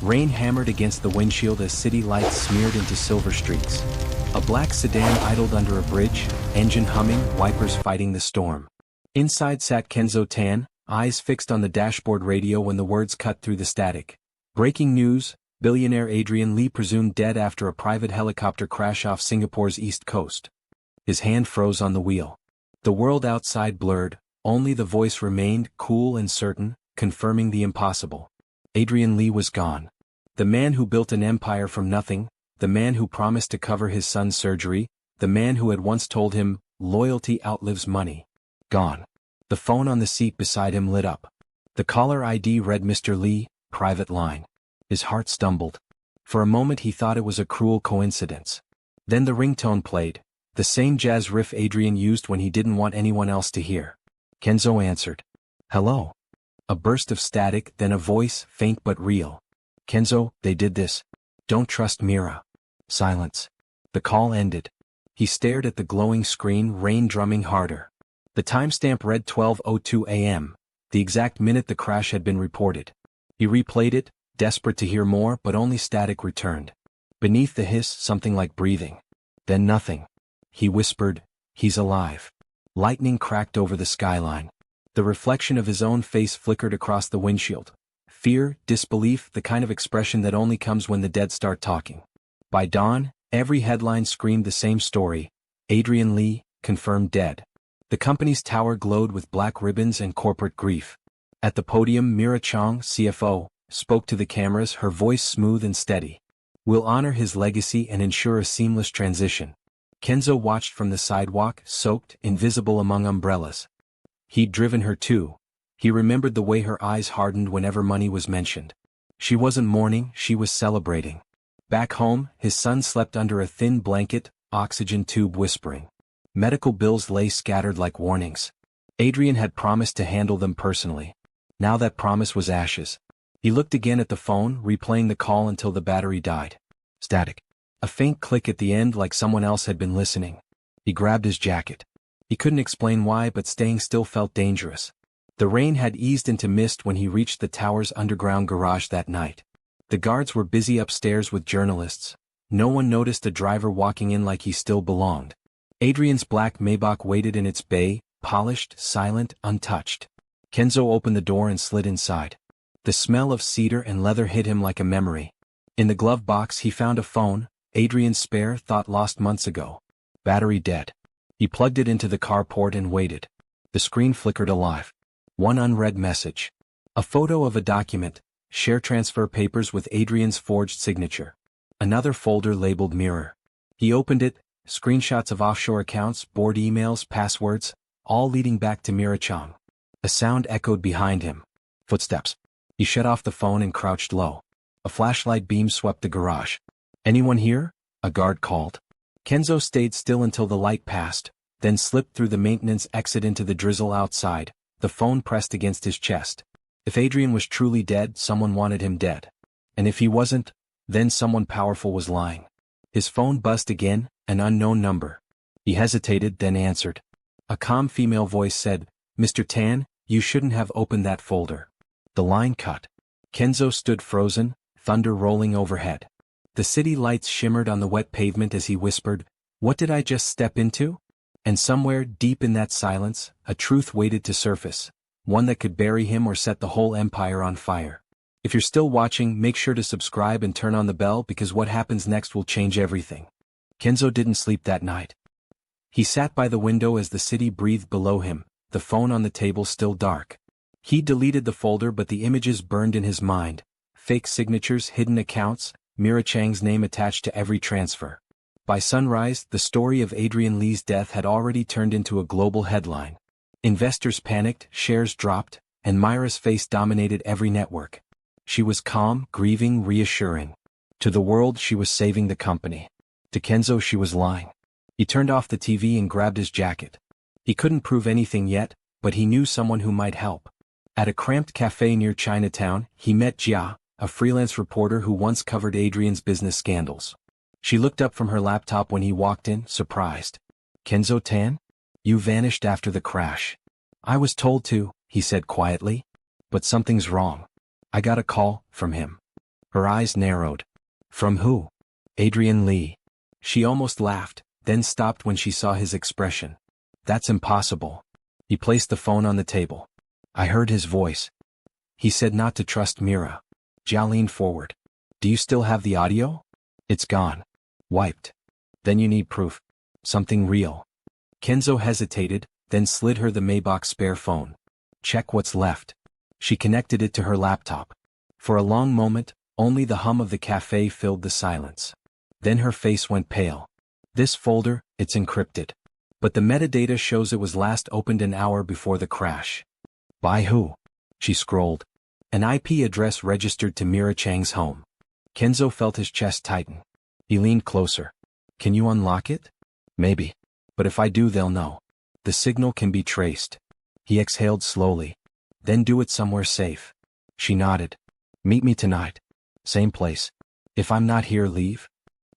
Rain hammered against the windshield as city lights smeared into silver streaks. A black sedan idled under a bridge, engine humming, wipers fighting the storm. Inside sat Kenzo Tan, eyes fixed on the dashboard radio when the words cut through the static. Breaking news, billionaire Adrian Lee presumed dead after a private helicopter crash off Singapore's east coast. His hand froze on the wheel. The world outside blurred, only the voice remained, cool and certain, confirming the impossible. Adrian Lee was gone. The man who built an empire from nothing, the man who promised to cover his son's surgery, the man who had once told him, loyalty outlives money. Gone. The phone on the seat beside him lit up. The caller ID read Mr. Lee, private line. His heart stumbled. For a moment he thought it was a cruel coincidence. Then the ringtone played, the same jazz riff Adrian used when he didn't want anyone else to hear. Kenzo answered. Hello. A burst of static, then a voice, faint but real. Kenzo, they did this. Don't trust Mira. Silence. The call ended. He stared at the glowing screen, rain drumming harder. The timestamp read 12:02 a.m., the exact minute the crash had been reported. He replayed it, desperate to hear more, but only static returned. Beneath the hiss, something like breathing. Then nothing. He whispered, he's alive. Lightning cracked over the skyline. The reflection of his own face flickered across the windshield. Fear, disbelief, the kind of expression that only comes when the dead start talking. By dawn, every headline screamed the same story. Adrian Lee, confirmed dead. The company's tower glowed with black ribbons and corporate grief. At the podium, Mira Chong, CFO, spoke to the cameras, her voice smooth and steady. We'll honor his legacy and ensure a seamless transition. Kenzo watched from the sidewalk, soaked, invisible among umbrellas. He'd driven her too. He remembered the way her eyes hardened whenever money was mentioned. She wasn't mourning, she was celebrating. Back home, his son slept under a thin blanket, oxygen tube whispering. Medical bills lay scattered like warnings. Adrian had promised to handle them personally. Now that promise was ashes. He looked again at the phone, replaying the call until the battery died. Static. A faint click at the end like someone else had been listening. He grabbed his jacket. He couldn't explain why, but staying still felt dangerous. The rain had eased into mist when he reached the tower's underground garage that night. The guards were busy upstairs with journalists. No one noticed a driver walking in like he still belonged. Adrian's black Maybach waited in its bay, polished, silent, untouched. Kenzo opened the door and slid inside. The smell of cedar and leather hit him like a memory. In the glove box he found a phone, Adrian's spare, thought lost months ago. Battery dead. He plugged it into the carport and waited. The screen flickered alive. One unread message. A photo of a document, share transfer papers with Adrian's forged signature. Another folder labeled Mirror. He opened it, screenshots of offshore accounts, board emails, passwords, all leading back to Mira Chong. A sound echoed behind him. Footsteps. He shut off the phone and crouched low. A flashlight beam swept the garage. Anyone here? A guard called. Kenzo stayed still until the light passed, then slipped through the maintenance exit into the drizzle outside, the phone pressed against his chest. If Adrian was truly dead, someone wanted him dead. And if he wasn't, then someone powerful was lying. His phone buzzed again, an unknown number. He hesitated, then answered. A calm female voice said, Mr. Tan, you shouldn't have opened that folder. The line cut. Kenzo stood frozen, thunder rolling overhead. The city lights shimmered on the wet pavement as he whispered, what did I just step into? And somewhere, deep in that silence, a truth waited to surface, one that could bury him or set the whole empire on fire. If you're still watching, make sure to subscribe and turn on the bell because what happens next will change everything. Kenzo didn't sleep that night. He sat by the window as the city breathed below him, the phone on the table still dark. He deleted the folder but the images burned in his mind. Fake signatures, hidden accounts, Mira Chang's name attached to every transfer. By sunrise, the story of Adrian Lee's death had already turned into a global headline. Investors panicked, shares dropped, and Mira's face dominated every network. She was calm, grieving, reassuring. To the world she was saving the company. To Kenzo she was lying. He turned off the TV and grabbed his jacket. He couldn't prove anything yet, but he knew someone who might help. At a cramped cafe near Chinatown, he met Jia, a freelance reporter who once covered Adrian's business scandals. She looked up from her laptop when he walked in, surprised. Kenzo Tan? You vanished after the crash. I was told to, he said quietly. But something's wrong. I got a call from him. Her eyes narrowed. From who? Adrian Lee. She almost laughed, then stopped when she saw his expression. That's impossible. He placed the phone on the table. I heard his voice. He said not to trust Mira. Jia leaned forward. Do you still have the audio? It's gone. Wiped. Then you need proof. Something real. Kenzo hesitated, then slid her the Maybach spare phone. Check what's left. She connected it to her laptop. For a long moment, only the hum of the cafe filled the silence. Then her face went pale. This folder, it's encrypted. But the metadata shows it was last opened an hour before the crash. By who? She scrolled. An IP address registered to Mira Chang's home. Kenzo felt his chest tighten. He leaned closer. Can you unlock it? Maybe. But if I do, they'll know. The signal can be traced. He exhaled slowly. Then do it somewhere safe. She nodded. Meet me tonight. Same place. If I'm not here, leave.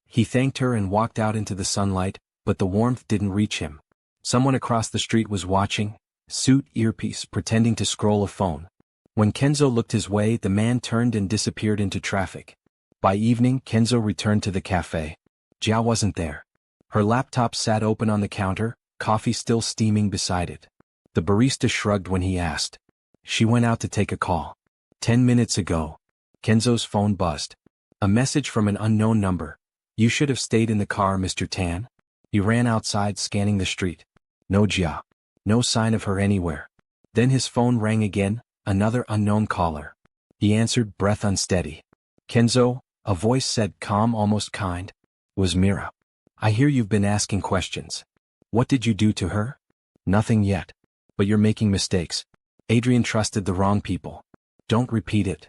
He thanked her and walked out into the sunlight, but the warmth didn't reach him. Someone across the street was watching, suit, earpiece, pretending to scroll a phone. When Kenzo looked his way, the man turned and disappeared into traffic. By evening, Kenzo returned to the cafe. Jia wasn't there. Her laptop sat open on the counter, coffee still steaming beside it. The barista shrugged when he asked. She went out to take a call. 10 minutes ago. Kenzo's phone buzzed. A message from an unknown number. You should have stayed in the car, Mr. Tan. He ran outside, scanning the street. No Jia. No sign of her anywhere. Then his phone rang again, another unknown caller. He answered, breath unsteady. Kenzo, a voice said, calm, almost kind. Was Mira. I hear you've been asking questions. What did you do to her? Nothing yet. But you're making mistakes. Adrian trusted the wrong people. Don't repeat it.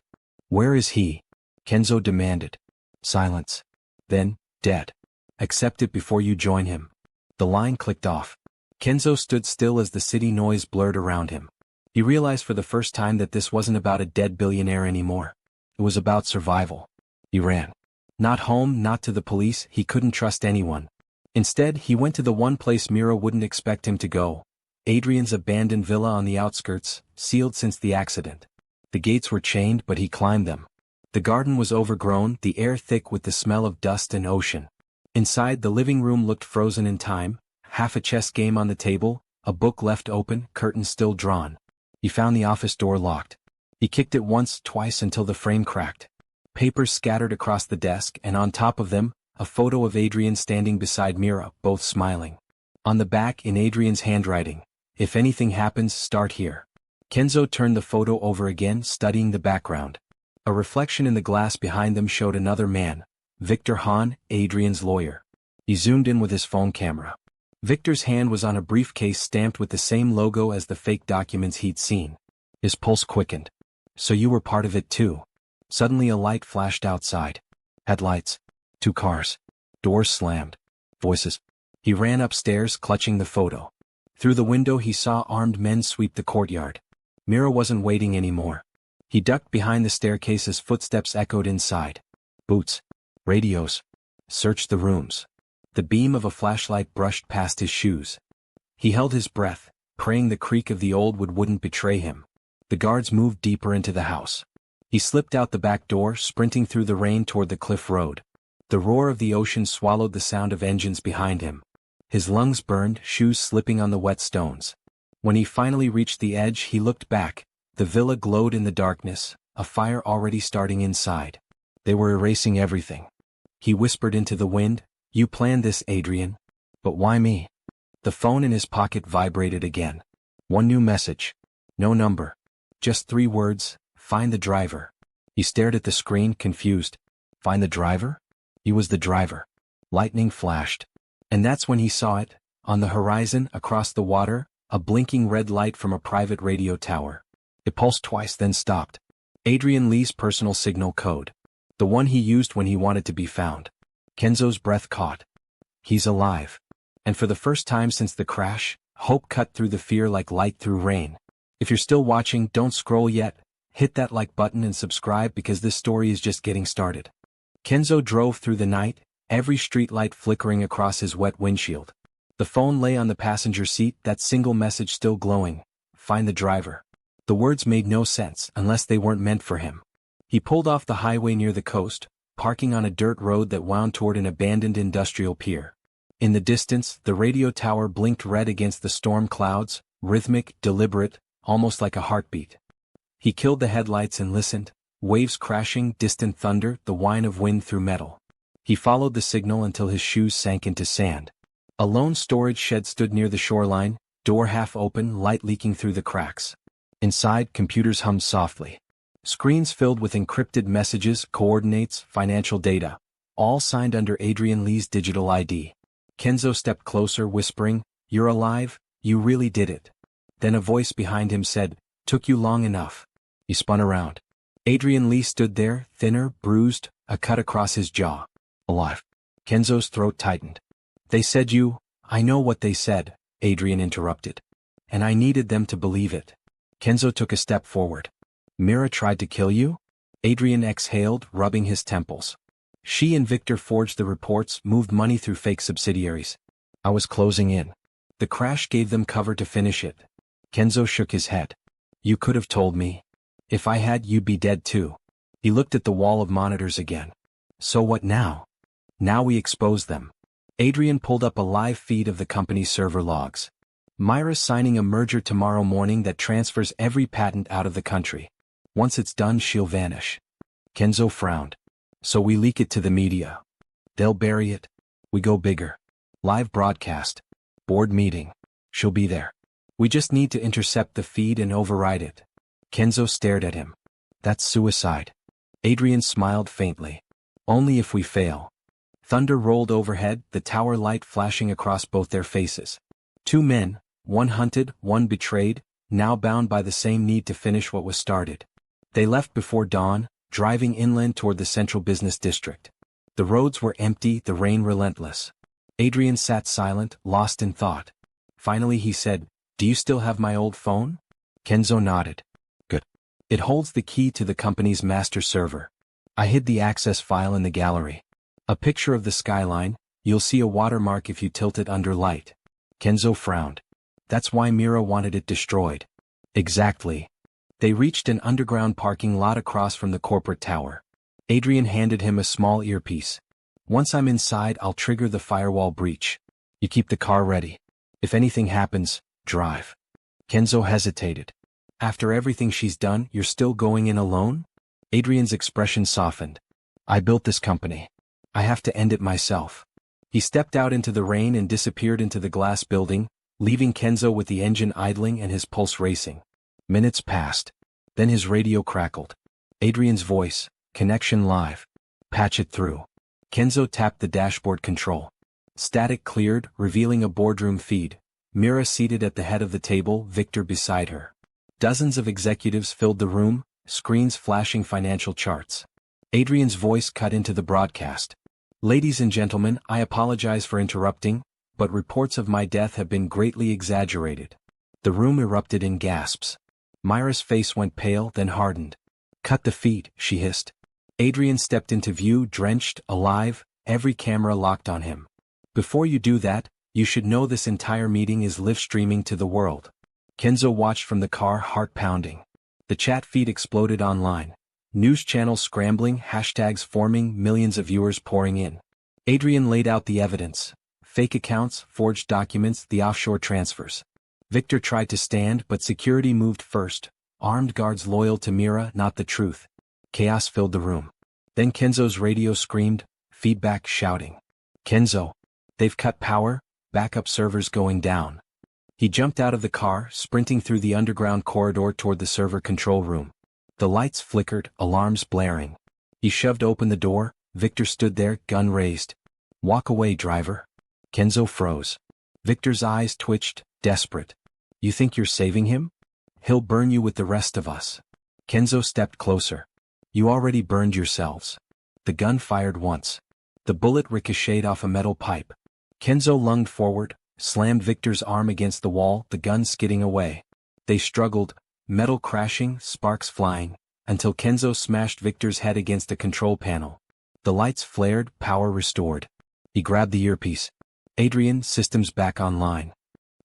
Where is he? Kenzo demanded. Silence. Then, dead. Accept it before you join him. The line clicked off. Kenzo stood still as the city noise blurred around him. He realized for the first time that this wasn't about a dead billionaire anymore. It was about survival. He ran. Not home, not to the police, he couldn't trust anyone. Instead, he went to the one place Mira wouldn't expect him to go. Adrian's abandoned villa on the outskirts, sealed since the accident. The gates were chained, but he climbed them. The garden was overgrown, the air thick with the smell of dust and ocean. Inside, the living room looked frozen in time, half a chess game on the table, a book left open, curtains still drawn. He found the office door locked. He kicked it once, twice until the frame cracked. Papers scattered across the desk, and on top of them, a photo of Adrian standing beside Mira, both smiling. On the back, in Adrian's handwriting, if anything happens, start here. Kenzo turned the photo over again, studying the background. A reflection in the glass behind them showed another man, Victor Hahn, Adrian's lawyer. He zoomed in with his phone camera. Victor's hand was on a briefcase stamped with the same logo as the fake documents he'd seen. His pulse quickened. So you were part of it too. Suddenly a light flashed outside. Headlights. 2 cars. Doors slammed. Voices. He ran upstairs, clutching the photo. Through the window he saw armed men sweep the courtyard. Mira wasn't waiting anymore. He ducked behind the staircase as footsteps echoed inside. Boots. Radios. Searched the rooms. The beam of a flashlight brushed past his shoes. He held his breath, praying the creak of the old wood wouldn't betray him. The guards moved deeper into the house. He slipped out the back door, sprinting through the rain toward the cliff road. The roar of the ocean swallowed the sound of engines behind him. His lungs burned, shoes slipping on the wet stones. When he finally reached the edge, he looked back. The villa glowed in the darkness, a fire already starting inside. They were erasing everything. He whispered into the wind, "You planned this, Adrian. But why me?" The phone in his pocket vibrated again. One new message. No number. Just 3 words, find the driver. He stared at the screen, confused. Find the driver? He was the driver. Lightning flashed. And that's when he saw it, on the horizon, across the water, a blinking red light from a private radio tower. It pulsed twice, then stopped. Adrian Lee's personal signal code. The one he used when he wanted to be found. Kenzo's breath caught. He's alive. And for the first time since the crash, hope cut through the fear like light through rain. If you're still watching, don't scroll yet. Hit that like button and subscribe because this story is just getting started. Kenzo drove through the night, every streetlight flickering across his wet windshield. The phone lay on the passenger seat, that single message still glowing. Find the driver. The words made no sense unless they weren't meant for him. He pulled off the highway near the coast, parking on a dirt road that wound toward an abandoned industrial pier. In the distance, the radio tower blinked red against the storm clouds, rhythmic, deliberate, almost like a heartbeat. He killed the headlights and listened, waves crashing, distant thunder, the whine of wind through metal. He followed the signal until his shoes sank into sand. A lone storage shed stood near the shoreline, door half open, light leaking through the cracks. Inside, computers hummed softly. Screens filled with encrypted messages, coordinates, financial data, all signed under Adrian Lee's digital ID. Kenzo stepped closer, whispering, "You're alive, you really did it." Then a voice behind him said, "Took you long enough." He spun around. Adrian Lee stood there, thinner, bruised, a cut across his jaw. "Alive." Kenzo's throat tightened. "They said you—" "I know what they said," Adrian interrupted. "And I needed them to believe it." Kenzo took a step forward. "Mira tried to kill you?" Adrian exhaled, rubbing his temples. "She and Victor forged the reports, moved money through fake subsidiaries. I was closing in. The crash gave them cover to finish it." Kenzo shook his head. "You could have told me. If I had, you'd be dead too." He looked at the wall of monitors again. "So what now?" "Now we expose them." Adrian pulled up a live feed of the company's server logs. "Myra's signing a merger tomorrow morning that transfers every patent out of the country. Once it's done, she'll vanish." Kenzo frowned. "So we leak it to the media. They'll bury it. We go bigger. Live broadcast. Board meeting. She'll be there. We just need to intercept the feed and override it." Kenzo stared at him. "That's suicide." Adrian smiled faintly. "Only if we fail." Thunder rolled overhead, the tower light flashing across both their faces. Two men, one hunted, one betrayed, now bound by the same need to finish what was started. They left before dawn, driving inland toward the central business district. The roads were empty, the rain relentless. Adrian sat silent, lost in thought. Finally he said, "Do you still have my old phone?" Kenzo nodded. "Good. It holds the key to the company's master server. I hid the access file in the gallery. A picture of the skyline, you'll see a watermark if you tilt it under light." Kenzo frowned. "That's why Mira wanted it destroyed." "Exactly." They reached an underground parking lot across from the corporate tower. Adrian handed him a small earpiece. "Once I'm inside, I'll trigger the firewall breach. You keep the car ready. If anything happens, drive." Kenzo hesitated. "After everything she's done, you're still going in alone?" Adrian's expression softened. "I built this company. I have to end it myself." He stepped out into the rain and disappeared into the glass building, leaving Kenzo with the engine idling and his pulse racing. Minutes passed. Then his radio crackled. Adrian's voice, "Connection live. Patch it through." Kenzo tapped the dashboard control. Static cleared, revealing a boardroom feed. Mira seated at the head of the table, Victor beside her. Dozens of executives filled the room, screens flashing financial charts. Adrian's voice cut into the broadcast. "Ladies and gentlemen, I apologize for interrupting, but reports of my death have been greatly exaggerated." The room erupted in gasps. Myra's face went pale, then hardened. "Cut the feed," she hissed. Adrian stepped into view, drenched, alive, every camera locked on him. "Before you do that, you should know this entire meeting is live streaming to the world." Kenzo watched from the car, heart pounding. The chat feed exploded online. News channels scrambling, hashtags forming, millions of viewers pouring in. Adrian laid out the evidence. Fake accounts, forged documents, the offshore transfers. Victor tried to stand, but security moved first. Armed guards loyal to Mira, not the truth. Chaos filled the room. Then Kenzo's radio screamed, feedback shouting. "Kenzo! They've cut power, backup servers going down." He jumped out of the car, sprinting through the underground corridor toward the server control room. The lights flickered, alarms blaring. He shoved open the door. Victor stood there, gun raised. "Walk away, driver." Kenzo froze. Victor's eyes twitched, desperate. "You think you're saving him? He'll burn you with the rest of us." Kenzo stepped closer. "You already burned yourselves." The gun fired once. The bullet ricocheted off a metal pipe. Kenzo lunged forward, slammed Victor's arm against the wall, the gun skidding away. They struggled, metal crashing, sparks flying, until Kenzo smashed Victor's head against a control panel. The lights flared, power restored. He grabbed the earpiece. "Adrian, systems back online."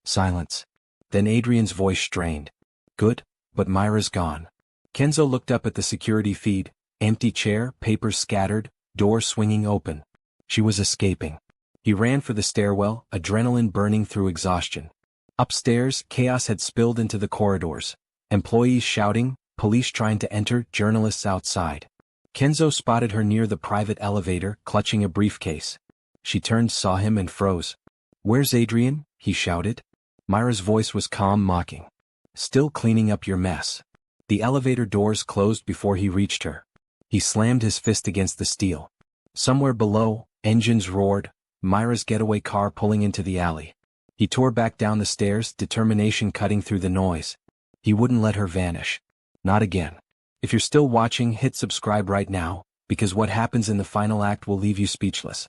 Silence. Then Adrian's voice strained. "Good, but Myra's gone." Kenzo looked up at the security feed. Empty chair, papers scattered, door swinging open. She was escaping. He ran for the stairwell, adrenaline burning through exhaustion. Upstairs, chaos had spilled into the corridors. Employees shouting, police trying to enter, journalists outside. Kenzo spotted her near the private elevator, clutching a briefcase. She turned, saw him, and froze. "Where's Adrian?" he shouted. Myra's voice was calm, mocking. "Still cleaning up your mess." The elevator doors closed before he reached her. He slammed his fist against the steel. Somewhere below, engines roared, Myra's getaway car pulling into the alley. He tore back down the stairs, determination cutting through the noise. He wouldn't let her vanish. Not again. If you're still watching, hit subscribe right now, because what happens in the final act will leave you speechless.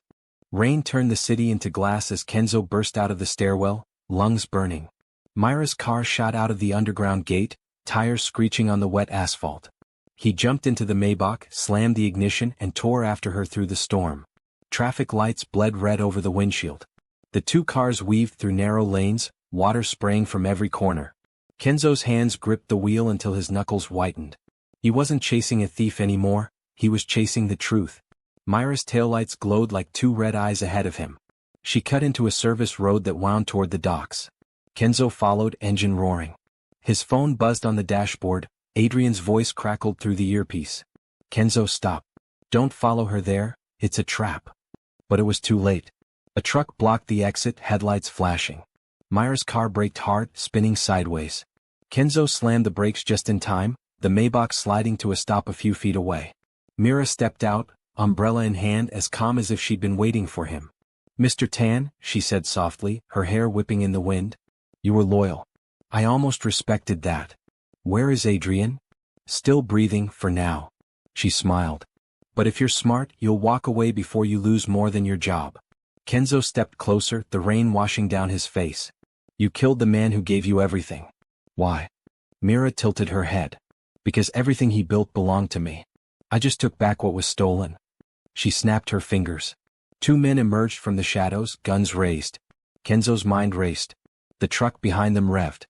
Rain turned the city into glass as Kenzo burst out of the stairwell, lungs burning. Myra's car shot out of the underground gate, tires screeching on the wet asphalt. He jumped into the Maybach, slammed the ignition, and tore after her through the storm. Traffic lights bled red over the windshield. The two cars weaved through narrow lanes, water spraying from every corner. Kenzo's hands gripped the wheel until his knuckles whitened. He wasn't chasing a thief anymore, he was chasing the truth. Myra's taillights glowed like two red eyes ahead of him. She cut into a service road that wound toward the docks. Kenzo followed, engine roaring. His phone buzzed on the dashboard, Adrian's voice crackled through the earpiece. "Kenzo, stop. Don't follow her there, it's a trap." But it was too late. A truck blocked the exit, headlights flashing. Myra's car braked hard, spinning sideways. Kenzo slammed the brakes just in time, the Maybach sliding to a stop a few feet away. Myra stepped out, umbrella in hand, as calm as if she'd been waiting for him. "Mr. Tan," she said softly, her hair whipping in the wind. "You were loyal. I almost respected that. Where is Adrian?" "Still breathing, for now." She smiled. "But if you're smart, you'll walk away before you lose more than your job." Kenzo stepped closer, the rain washing down his face. "You killed the man who gave you everything." "Why?" Myra tilted her head. "Because everything he built belonged to me. I just took back what was stolen." She snapped her fingers. Two men emerged from the shadows, guns raised. Kenzo's mind raced. The truck behind them revved.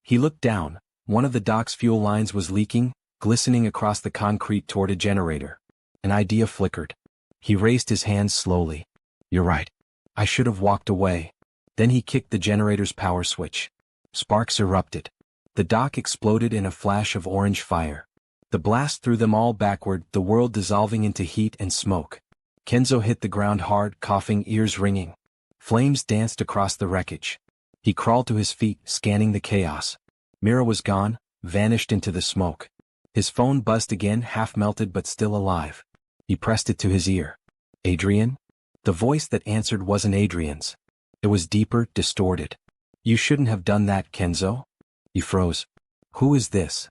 He looked down. One of the dock's fuel lines was leaking, glistening across the concrete toward a generator. An idea flickered. He raised his hands slowly. "You're right. I should have walked away." Then he kicked the generator's power switch. Sparks erupted. The dock exploded in a flash of orange fire. The blast threw them all backward, the world dissolving into heat and smoke. Kenzo hit the ground hard, coughing, ears ringing. Flames danced across the wreckage. He crawled to his feet, scanning the chaos. Myra was gone, vanished into the smoke. His phone buzzed again, half melted but still alive. He pressed it to his ear. "Adrian?" The voice that answered wasn't Adrian's. It was deeper, distorted. "You shouldn't have done that, Kenzo." He froze. "Who is this?"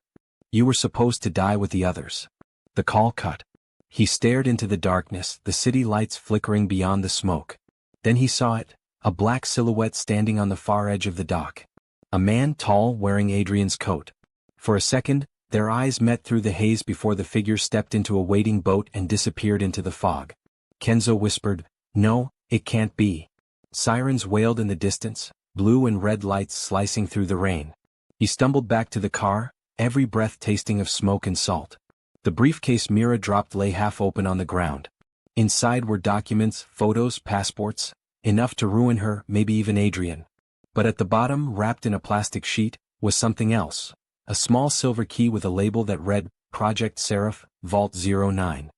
"You were supposed to die with the others." The call cut. He stared into the darkness, the city lights flickering beyond the smoke. Then he saw it, a black silhouette standing on the far edge of the dock. A man, tall, wearing Adrian's coat. For a second, their eyes met through the haze before the figure stepped into a waiting boat and disappeared into the fog. Kenzo whispered, "No, it can't be." Sirens wailed in the distance, blue and red lights slicing through the rain. He stumbled back to the car, every breath tasting of smoke and salt. The briefcase Myra dropped lay half open on the ground. Inside were documents, photos, passports, enough to ruin her, maybe even Adrian. But at the bottom, wrapped in a plastic sheet, was something else. A small silver key with a label that read, Project Seraph, Vault 09.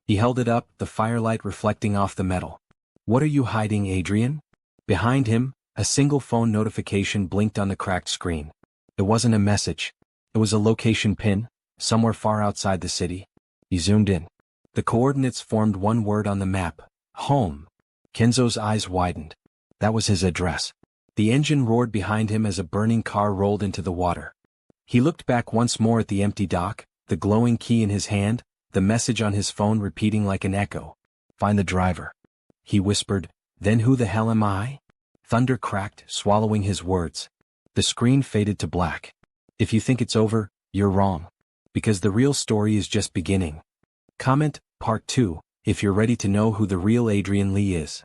He held it up, the firelight reflecting off the metal. "What are you hiding, Adrian?" Behind him, a single phone notification blinked on the cracked screen. It wasn't a message. It was a location pin, somewhere far outside the city. He zoomed in. The coordinates formed one word on the map. Home. Kenzo's eyes widened. That was his address. The engine roared behind him as a burning car rolled into the water. He looked back once more at the empty dock, the glowing key in his hand, the message on his phone repeating like an echo. "Find the driver." He whispered, "Then who the hell am I?" Thunder cracked, swallowing his words. The screen faded to black. If you think it's over, you're wrong. Because the real story is just beginning. Comment, Part 2, if you're ready to know who the real Adrian Lee is.